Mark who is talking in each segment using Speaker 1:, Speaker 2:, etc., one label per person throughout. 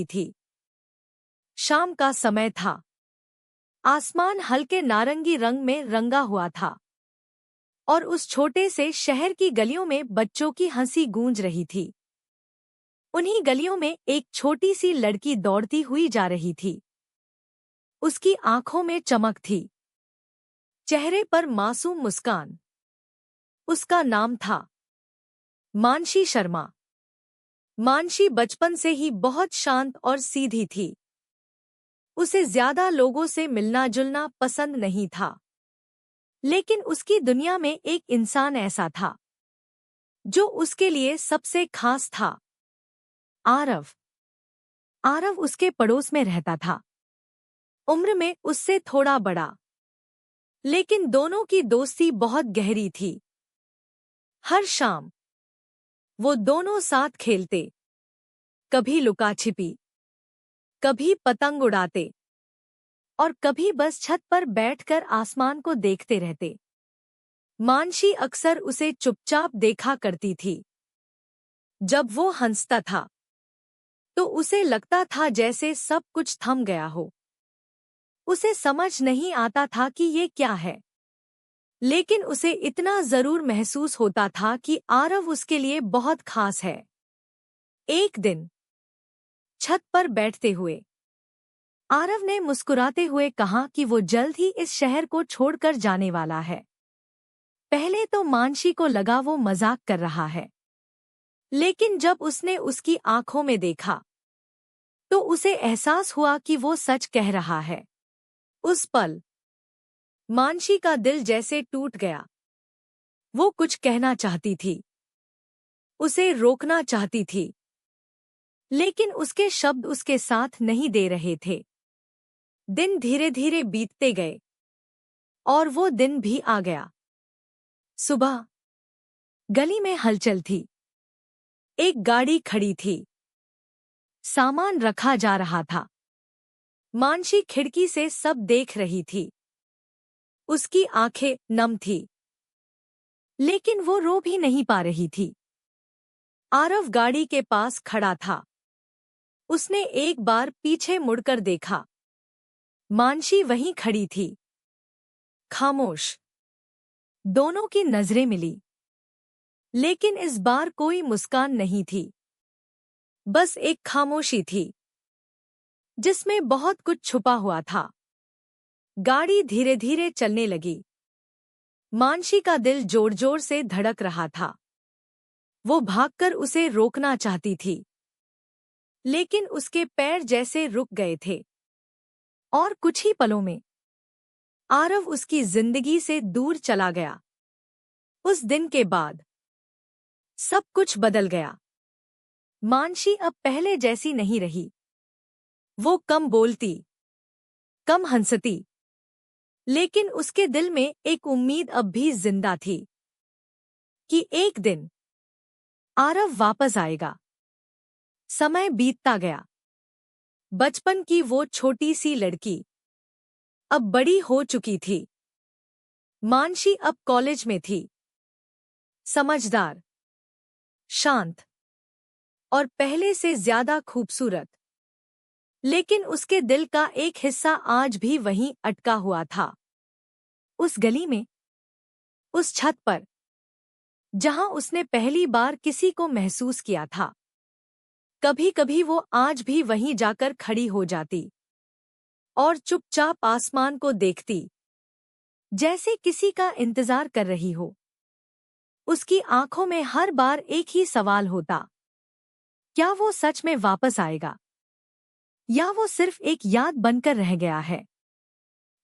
Speaker 1: थी। शाम का समय था। आसमान हल्के नारंगी रंग में रंगा हुआ था और उस छोटे से शहर की गलियों में बच्चों की हंसी गूंज रही थी। उन्हीं गलियों में एक छोटी सी लड़की दौड़ती हुई जा रही थी। उसकी आंखों में चमक थी, चेहरे पर मासूम मुस्कान। उसका नाम था मानसी शर्मा। मानसी बचपन से ही बहुत शांत और सीधी थी। उसे ज्यादा लोगों से मिलना जुलना पसंद नहीं था, लेकिन उसकी दुनिया में एक इंसान ऐसा था जो उसके लिए सबसे खास था। आरव। आरव उसके पड़ोस में रहता था, उम्र में उससे थोड़ा बड़ा, लेकिन दोनों की दोस्ती बहुत गहरी थी। हर शाम वो दोनों साथ खेलते, कभी लुका-छिपी, कभी पतंग उड़ाते और कभी बस छत पर बैठकर आसमान को देखते रहते। मानसी अक्सर उसे चुपचाप देखा करती थी। जब वो हंसता था तो उसे लगता था जैसे सब कुछ थम गया हो। उसे समझ नहीं आता था कि ये क्या है, लेकिन उसे इतना जरूर महसूस होता था कि आरव उसके लिए बहुत खास है। एक दिन छत पर बैठते हुए आरव ने मुस्कुराते हुए कहा कि वो जल्द ही इस शहर को छोड़कर जाने वाला है। पहले तो मानसी को लगा वो मजाक कर रहा है, लेकिन जब उसने उसकी आंखों में देखा तो उसे एहसास हुआ कि वो सच कह रहा है। उस पल मानसी का दिल जैसे टूट गया। वो कुछ कहना चाहती थी, उसे रोकना चाहती थी, लेकिन उसके शब्द उसके साथ नहीं दे रहे थे। दिन धीरे धीरे बीतते गए और वो दिन भी आ गया। सुबह गली में हलचल थी। एक गाड़ी खड़ी थी, सामान रखा जा रहा था। मानसी खिड़की से सब देख रही थी। उसकी आंखें नम थी, लेकिन वो रो भी नहीं पा रही थी। आरव गाड़ी के पास खड़ा था। उसने एक बार पीछे मुड़कर देखा। मानसी वहीं खड़ी थी, खामोश। दोनों की नजरें मिली, लेकिन इस बार कोई मुस्कान नहीं थी, बस एक खामोशी थी जिसमें बहुत कुछ छुपा हुआ था। गाड़ी धीरे धीरे चलने लगी। मानसी का दिल जोर जोर से धड़क रहा था। वो भागकर उसे रोकना चाहती थी, लेकिन उसके पैर जैसे रुक गए थे। और कुछ ही पलों में आरव उसकी जिंदगी से दूर चला गया। उस दिन के बाद सब कुछ बदल गया। मानसी अब पहले जैसी नहीं रही। वो कम बोलती, कम हंसती, लेकिन उसके दिल में एक उम्मीद अब भी जिंदा थी कि एक दिन आरव वापस आएगा। समय बीतता गया। बचपन की वो छोटी सी लड़की अब बड़ी हो चुकी थी। मानसी अब कॉलेज में थी, समझदार, शांत और पहले से ज्यादा खूबसूरत। लेकिन उसके दिल का एक हिस्सा आज भी वहीं अटका हुआ था। उस गली में, उस छत पर, जहां उसने पहली बार किसी को महसूस किया था। कभी कभी वो आज भी वहीं जाकर खड़ी हो जाती और चुपचाप आसमान को देखती, जैसे किसी का इंतजार कर रही हो। उसकी आंखों में हर बार एक ही सवाल होता, क्या वो सच में वापस आएगा या वो सिर्फ एक याद बनकर रह गया है।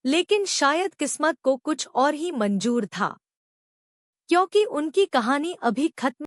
Speaker 1: लेकिन शायद किस्मत को कुछ और ही मंजूर था, क्योंकि उनकी कहानी अभी खत्म